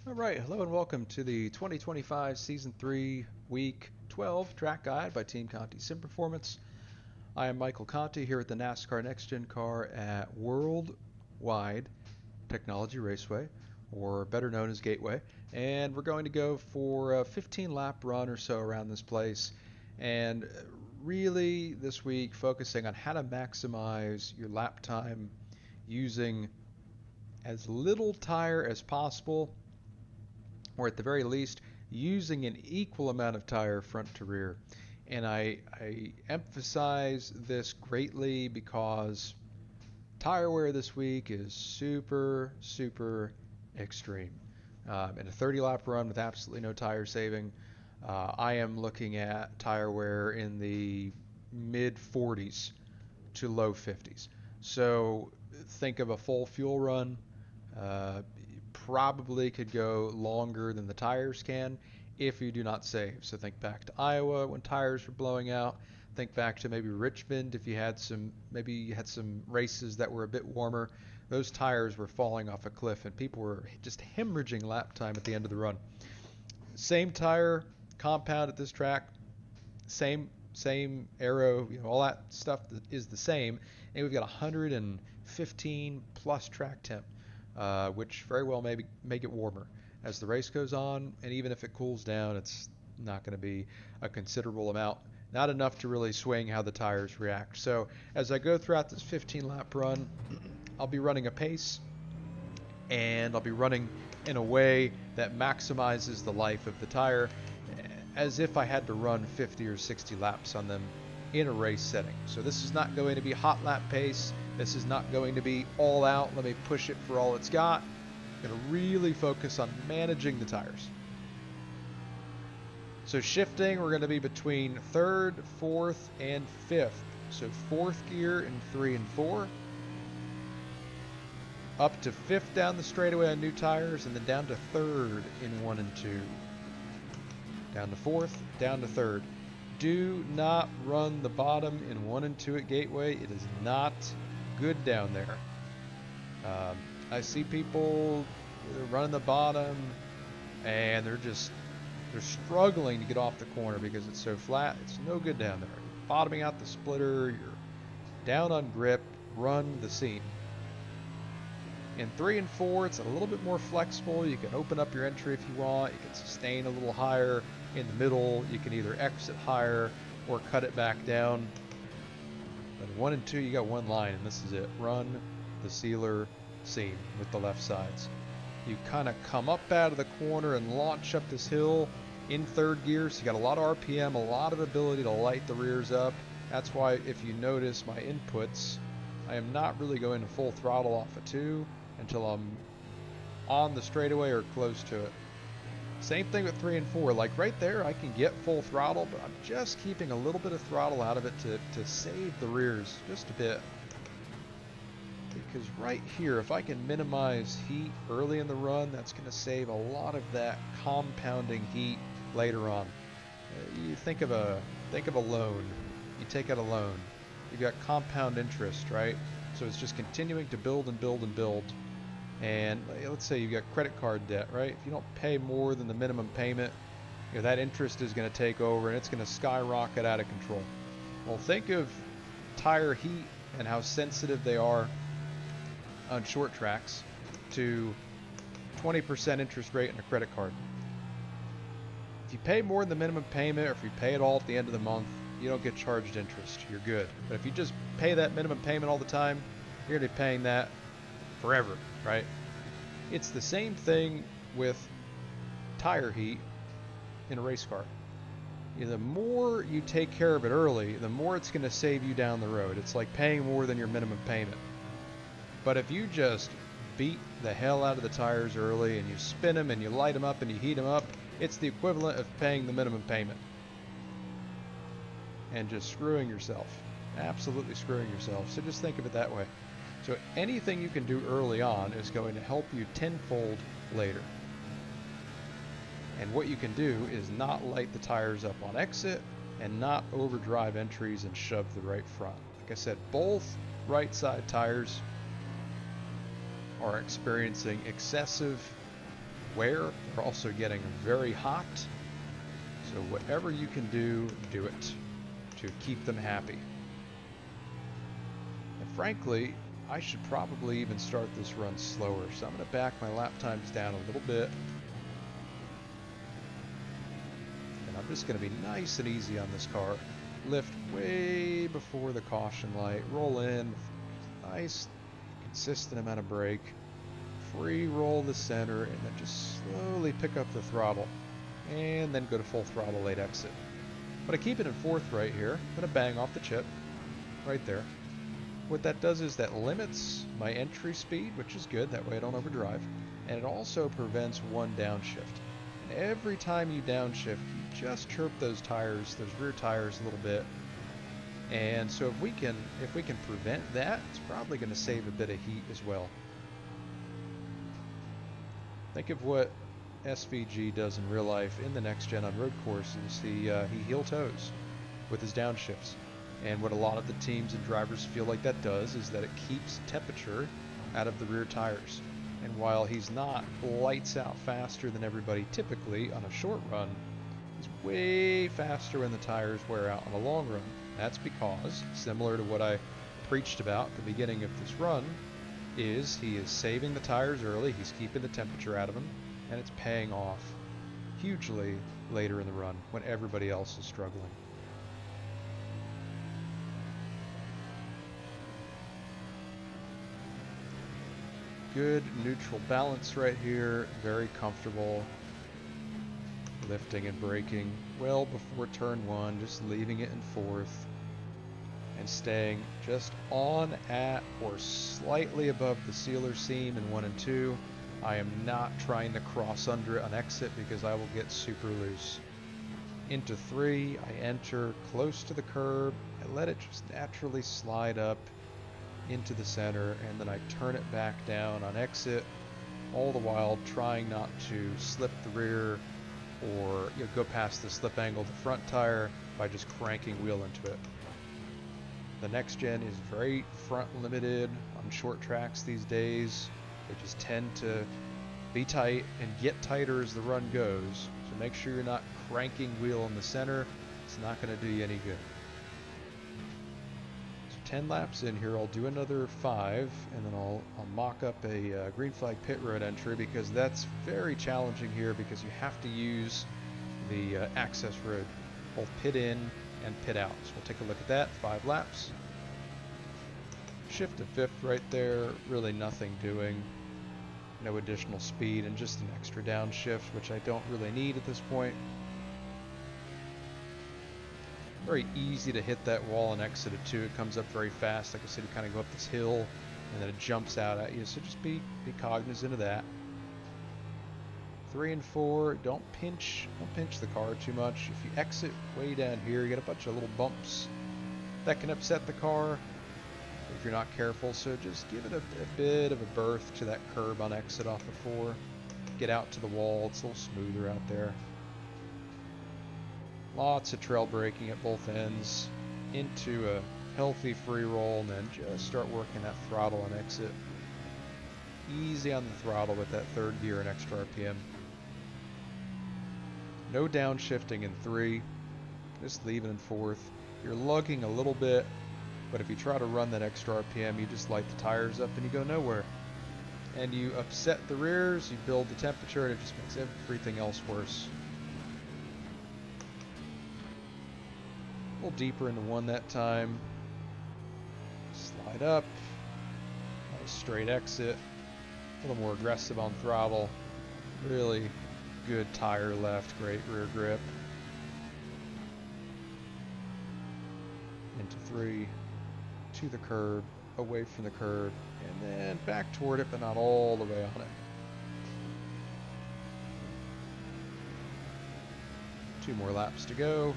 All right, hello and welcome to the 2025 Season 3 Week 12 Track Guide by Team Conti Sim Performance. I am Michael Conti here at the NASCAR NextGen car at Worldwide Technology Raceway, or better known as Gateway, and we're going to go for a 15 lap run or so around this place. And really, this week, focusing on how to maximize your lap time using as little tire as possible, or at the very least, using an equal amount of tire front to rear. And I emphasize this greatly because tire wear this week is super, super extreme. In a 30 lap run with absolutely no tire saving, I am looking at tire wear in the mid 40s to low 50s. So think of a full fuel run. Uh, Probably could go longer than the tires can if you do not save. So think back to Iowa when tires were blowing out. Think back to maybe Richmond if you had some races that were a bit warmer. Those tires were falling off a cliff and people were just hemorrhaging lap time at the end of the run. Same tire compound at this track, same arrow, all that stuff is the same, and we've got 115 plus track temp, which very well may get warmer as the race goes on, and even if it cools down, it's not going to be a considerable amount, not enough to really swing how the tires react. So as I go throughout this 15 lap run, I'll be running a pace, and I'll be running in a way that maximizes the life of the tire as if I had to run 50 or 60 laps on them in a race setting. So this is not going to be hot lap pace. This is not going to be all out. Let me push it for all it's got. I'm going to really focus on managing the tires. So shifting, we're going to be between third, fourth, and fifth. So fourth gear in 3 and 4. Up to fifth down the straightaway on new tires, and then down to third in 1 and 2. Down to fourth, down to third. Do not run the bottom in 1 and 2 at Gateway. It is not good down there. I see people running the bottom, and they're struggling to get off the corner because it's so flat. It's no good down there. You're bottoming out the splitter. You're down on grip. Run the seam. In 3 and 4, it's a little bit more flexible. You can open up your entry if you want. You can sustain a little higher. In the middle, you can either exit higher or cut it back down. But in 1 and 2, you got one line, and this is it. Run the sealer seam with the left sides. You kind of come up out of the corner and launch up this hill in third gear, so you got a lot of RPM, a lot of ability to light the rears up. That's why if you notice my inputs, I am not really going to full throttle off of 2 until I'm on the straightaway or close to it. Same thing with 3 and 4. Like right there, I can get full throttle, but I'm just keeping a little bit of throttle out of it to save the rears just a bit. Because right here, if I can minimize heat early in the run, that's going to save a lot of that compounding heat later on. You think of a loan. You take out a loan. You've got compound interest, right? So it's just continuing to build and build and build. And let's say you've got credit card debt, right? If you don't pay more than the minimum payment, that interest is going to take over and it's going to skyrocket out of control. Well, think of tire heat and how sensitive they are on short tracks to 20% interest rate in a credit card. If you pay more than the minimum payment, or if you pay it all at the end of the month, you don't get charged interest. You're good. But if you just pay that minimum payment all the time, you're going to be paying that forever, right? It's the same thing with tire heat in a race car. The more you take care of it early, the more it's going to save you down the road. It's like paying more than your minimum payment. But if you just beat the hell out of the tires early and you spin them and you light them up and you heat them up, it's the equivalent of paying the minimum payment and just screwing yourself. Absolutely screwing yourself. So just think of it that way. So anything you can do early on is going to help you tenfold later. And what you can do is not light the tires up on exit and not overdrive entries and shove the right front. Like I said, both right side tires are experiencing excessive wear. They're also getting very hot. So whatever you can do, do it to keep them happy. And frankly, I should probably even start this run slower. So I'm going to back my lap times down a little bit. And I'm just going to be nice and easy on this car. Lift way before the caution light. Roll in with nice, consistent amount of brake. Free roll the center, and then just slowly pick up the throttle. And then go to full throttle late exit. But I keep it in fourth right here. I'm going to bang off the chip right there. What that does is that limits my entry speed, which is good. That way I don't overdrive. And it also prevents one downshift. And every time you downshift, you just chirp those tires, those rear tires a little bit. And so if we can prevent that, it's probably going to save a bit of heat as well. Think of what SVG does in real life in the NextGen on road courses. He heel toes with his downshifts. And what a lot of the teams and drivers feel like that does is that it keeps temperature out of the rear tires. And while he's not lights out faster than everybody typically on a short run, he's way faster when the tires wear out on a long run. That's because, similar to what I preached about at the beginning of this run, is he is saving the tires early, he's keeping the temperature out of them, and it's paying off hugely later in the run when everybody else is struggling. Good neutral balance right here, very comfortable. Lifting and braking well before turn one, just leaving it in fourth. And staying just on, at, or slightly above the sealer seam in 1 and 2. I am not trying to cross under it on exit because I will get super loose. Into 3, I enter close to the curb. I let it just naturally slide up into the center, and then I turn it back down on exit, all the while trying not to slip the rear or go past the slip angle of the front tire by just cranking wheel into it. The NextGen is very front limited on short tracks these days. They just tend to be tight and get tighter as the run goes. So make sure you're not cranking wheel in the center. It's not going to do you any good. So 10 laps in here, I'll do another 5, and then I'll mock up a green flag pit road entry because that's very challenging here because you have to use the access road, both pit in and pit out. So we'll take a look at that. 5 laps. Shift to 5th right there. Really nothing doing. No additional speed and just an extra downshift, which I don't really need at this point. Very easy to hit that wall and exit at 2. It comes up very fast. Like I said, you kind of go up this hill and then it jumps out at you. So just be cognizant of that. 3 and 4, don't pinch the car too much. If you exit way down here, you get a bunch of little bumps that can upset the car if you're not careful. So just give it a bit of a berth to that curb on exit off of 4. Get out to the wall, it's a little smoother out there. Lots of trail braking at both ends into a healthy free roll, and then just start working that throttle on exit. Easy on the throttle with that 3rd gear and extra RPM. No downshifting in 3, just leave it in 4th. You're lugging a little bit, but if you try to run that extra RPM, you just light the tires up and you go nowhere. And you upset the rears, you build the temperature, and it just makes everything else worse. A little deeper into 1 that time. Slide up. Nice straight exit. A little more aggressive on throttle. Really good tire left, great rear grip. Into 3, to the curb, away from the curb, and then back toward it, but not all the way on it. 2 more laps to go.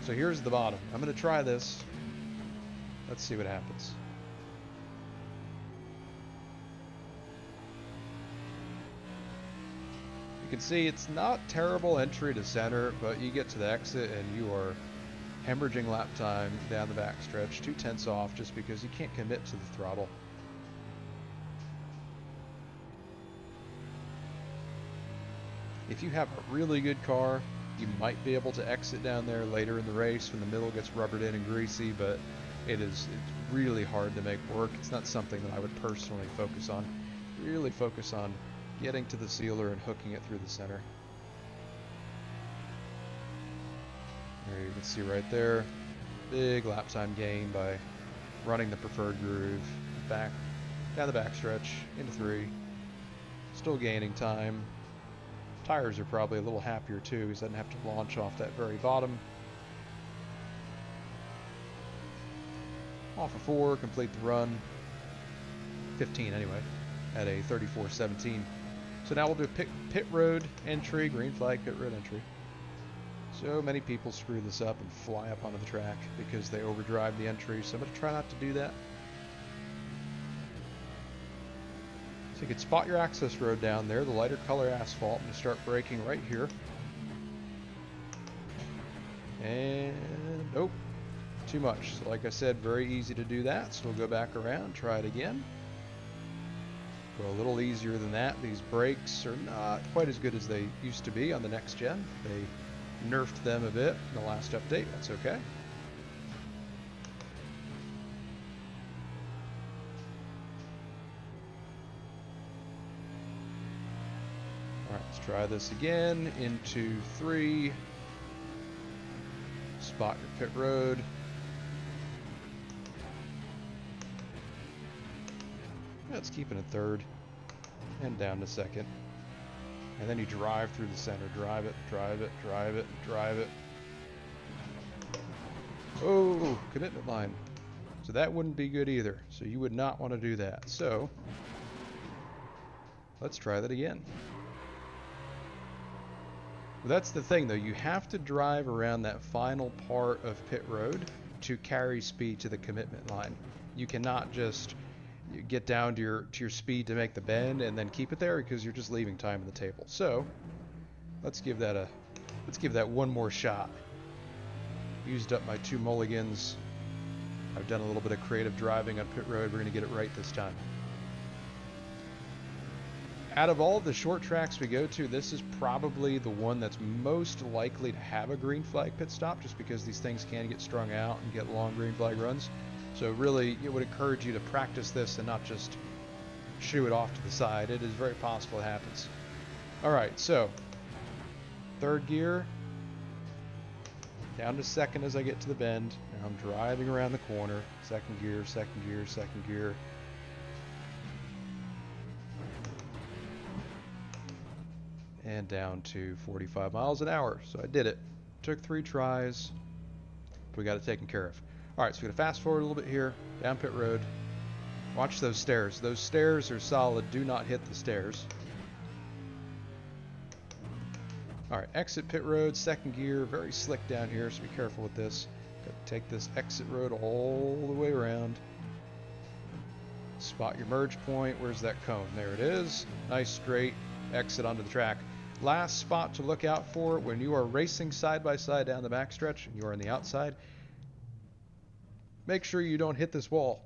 So here's the bottom. I'm going to try this. Let's see what happens. You can see it's not terrible entry to center, but you get to the exit and you are hemorrhaging lap time down the backstretch, 2/10 off just because you can't commit to the throttle. If you have a really good car, you might be able to exit down there later in the race when the middle gets rubbered in and greasy, but it's really hard to make work. It's not something that I would personally focus on. Really focus on getting to the sealer and hooking it through the center. There you can see right there, big lap time gain by running the preferred groove back down the backstretch into 3. Still gaining time. Tires are probably a little happier too, because he doesn't have to launch off that very bottom. Off of 4, complete the run. 15 anyway, at a 34.17. So now we'll do a pit road entry, green flag pit road entry. So many people screw this up and fly up onto the track because they overdrive the entry, so I'm going to try not to do that. So you can spot your access road down there, the lighter color asphalt. I'm going to start braking right here. And nope, too much. So like I said, very easy to do that. So we'll go back around, try it again. Go a little easier than that. These brakes are not quite as good as they used to be on the NextGen. They nerfed them a bit in the last update. That's okay. Alright, let's try this again. Into 3. Spot your pit road. Let's keep it in 3rd. And down to 2nd. And then you drive through the center. Drive it, drive it, drive it, drive it. Oh, commitment line. So that wouldn't be good either. So you would not want to do that. So let's try that again. Well, that's the thing though. You have to drive around that final part of pit road to carry speed to the commitment line. You cannot just get down to your speed to make the bend and then keep it there, because you're just leaving time on the table. So let's give that one more shot. Used up my 2 mulligans. I've done a little bit of creative driving on pit road. We're going to get it right this time. Out of all the short tracks we go to, this is probably the one that's most likely to have a green flag pit stop, just because these things can get strung out and get long green flag runs. So really, it would encourage you to practice this and not just shoo it off to the side. It is very possible it happens. All right, so 3rd gear, down to 2nd as I get to the bend. Now I'm driving around the corner. 2nd gear, 2nd gear, 2nd gear. And down to 45 miles an hour. So I did it. Took 3 tries. We got it taken care of. All right, so we're going to fast forward a little bit here, down pit road. Watch those stairs. Those stairs are solid. Do not hit the stairs. All right, exit pit road, 2nd gear, very slick down here, so be careful with this. Got to take this exit road all the way around. Spot your merge point. Where's that cone? There it is. Nice straight exit onto the track. Last spot to look out for when you are racing side by side down the backstretch and you are on the outside. Make sure you don't hit this wall.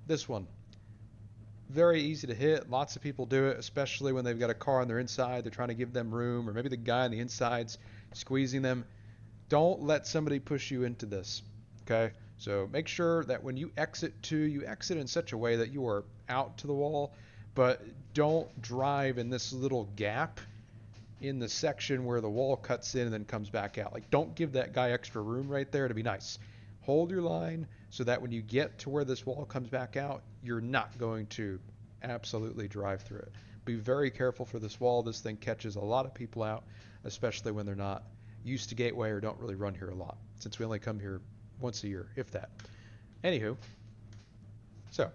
This one. Very easy to hit. Lots of people do it, especially when they've got a car on their inside. They're trying to give them room, or maybe the guy on the inside's squeezing them. Don't let somebody push you into this. Okay? So make sure that when you exit you exit in such a way that you are out to the wall, but don't drive in this little gap in the section where the wall cuts in and then comes back out. Like, don't give that guy extra room right there to be nice. Hold your line so that when you get to where this wall comes back out, you're not going to absolutely drive through it. Be very careful for this wall. This thing catches a lot of people out, especially when they're not used to Gateway or don't really run here a lot, since we only come here once a year, if that. Anywho, so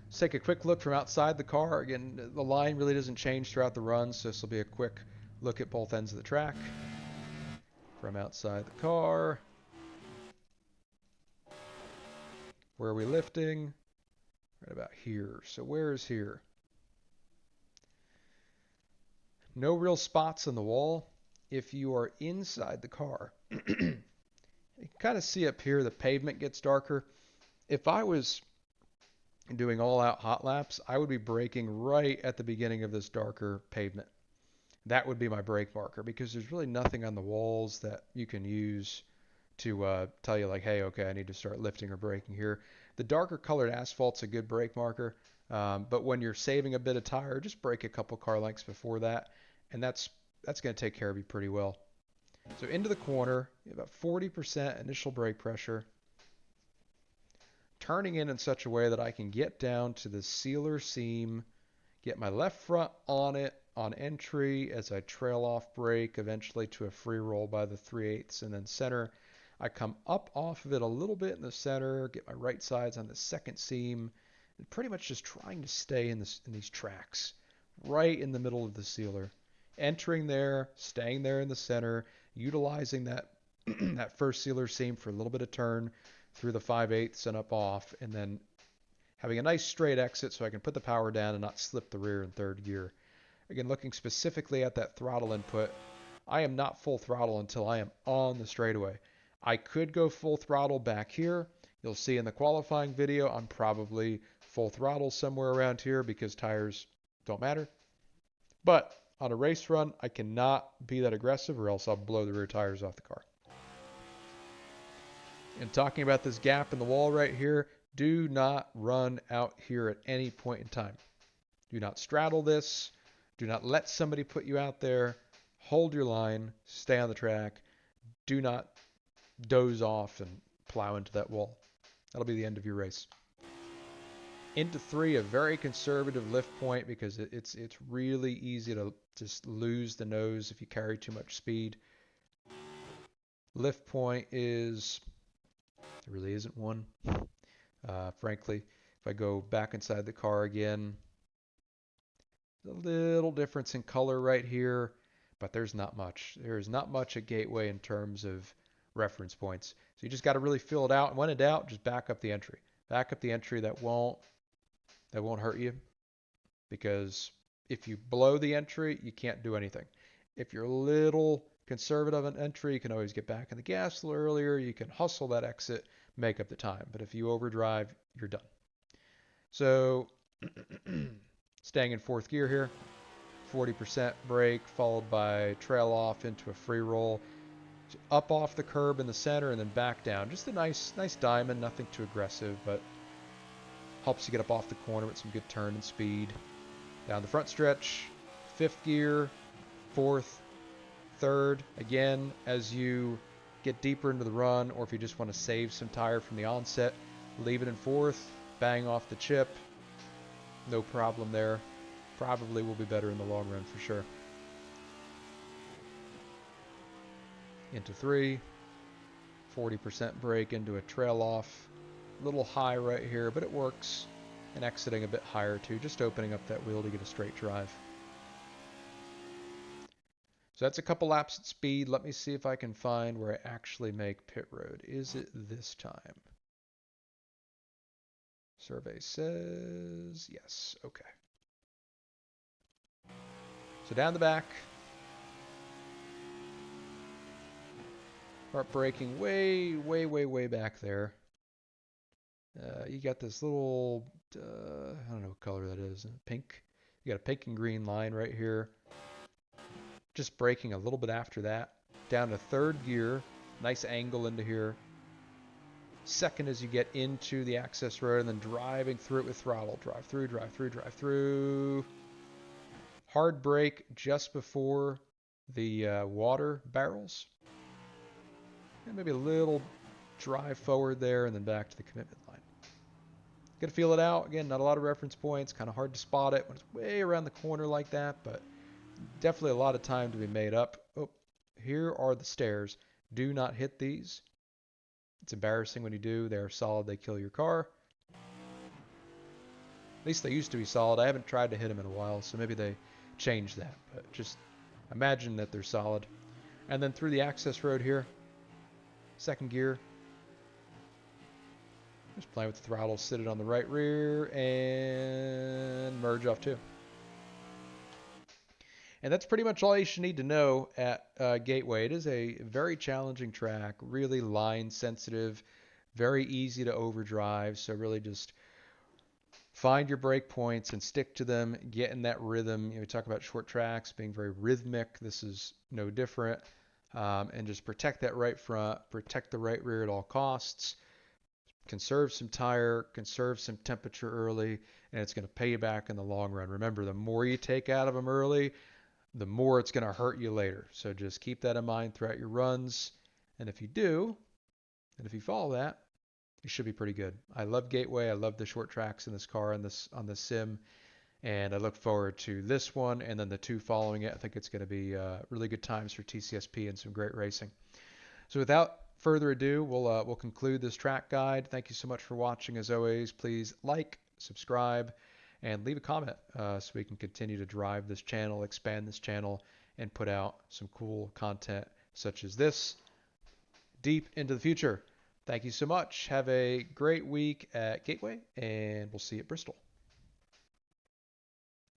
let's take a quick look from outside the car. Again, the line really doesn't change throughout the run, so this will be a quick look at both ends of the track from outside the car. Where are we lifting? Right about here. So where is here? No real spots on the wall. If you are inside the car, you can kind of see up here the pavement gets darker. If I was doing all-out hot laps, I would be braking right at the beginning of this darker pavement. that would be my brake marker, because there's really nothing on the walls that you can use to tell you like, hey, okay, I need to start lifting or braking here. The darker colored asphalt's a good brake marker, but when you're saving a bit of tire, just brake a couple car lengths before that, and that's going to take care of you pretty well. So into the corner, about 40% initial brake pressure, turning in such a way that I can get down to the sealer seam, get my left front on it on entry as I trail off brake eventually to a free roll by the 3/8, and then center. I come up off of it a little bit in the center, get my right sides on the second seam, and pretty much just trying to stay in these tracks, right in the middle of the sealer. Entering there, staying there in the center, utilizing that that first sealer seam for a little bit of turn through the 5/8 and up off, and then having a nice straight exit so I can put the power down and not slip the rear in third gear. Again, looking specifically at that throttle input, I am not full throttle until I am on the straightaway. I could go full throttle back here. You'll see in the qualifying video, I'm probably full throttle somewhere around here because tires don't matter. But on a race run, I cannot be that aggressive or else I'll blow the rear tires off the car. And talking about this gap in the wall right here, do not run out here at any point in time. Do not straddle this. Do not let somebody put you out there. Hold your line. Stay on the track. Do not doze off and plow into that wall. That'll be the end of your race. Into 3, a very conservative lift point because it's really easy to just lose the nose if you carry too much speed. Lift point is, there really isn't one. Frankly, if I go back inside the car again, a little difference in color right here, but there's not much. There's not much at Gateway in terms of reference points. So you just got to really fill it out. And when in doubt, just back up the entry. Back up the entry. That won't hurt you, because if you blow the entry, you can't do anything. If you're a little conservative on entry, you can always get back in the gas a little earlier. You can hustle that exit, make up the time. But if you overdrive, you're done. So staying in fourth gear here, 40% brake, followed by trail off into a free roll, up off the curb in the center, and then back down. Just a nice diamond, nothing too aggressive, but helps you get up off the corner with some good turn and speed. Down the front stretch, fifth gear, fourth, third. Again, as you get deeper into the run, or if you just want to save some tire from the onset, leave it in fourth, bang off the chip. No problem there. Probably will be better in the long run for sure. Into 3, 40% brake into a trail off. A little high right here, but it works. And exiting a bit higher too, just opening up that wheel to get a straight drive. So that's a couple laps at speed. Let me see if I can find where I actually make pit road. Is it this time? Survey says yes. Okay. So down the back. Start braking way back there. You got this little, I don't know what color that is, pink. You got a pink and green line right here. Just braking a little bit after that. Down to third gear. Nice angle into here. Second as you get into the access road, and then driving through it with throttle. Drive through, drive through, drive through. Hard brake just before the water barrels. And maybe a little drive forward there, and then back to the commitment line. Got to feel it out. Again, not a lot of reference points. Kind of hard to spot it when it's way around the corner like that, but definitely a lot of time to be made up. Oh, here are the stairs. Do not hit these. It's embarrassing when you do. They're solid. They kill your car. At least they used to be solid. I haven't tried to hit them in a while, so maybe they changed that. But just imagine that they're solid. And then through the access road here. Second gear. Just playing with the throttle, sit it on the right rear, and merge off too. And that's pretty much all you should need to know at Gateway. It is a very challenging track, really line sensitive, very easy to overdrive. So really just find your break points and stick to them, get in that rhythm. We talk about short tracks being very rhythmic. This is no different. And just protect that right front, protect the right rear at all costs, conserve some tire, conserve some temperature early, and it's going to pay you back in the long run. Remember, the more you take out of them early, the more it's going to hurt you later. So just keep that in mind throughout your runs. And if you do, and if you follow that, it should be pretty good. I love Gateway. I love the short tracks in this car and this on this sim, and I look forward to this one and then the two following it. I think it's going to be really good times for TCSP and some great racing. So without further ado, we'll conclude this track guide. Thank you so much for watching. As always, please like, subscribe, and leave a comment so we can continue to drive this channel, expand this channel, and put out some cool content such as this deep into the future. Thank you so much. Have a great week at Gateway, and we'll see you at Bristol.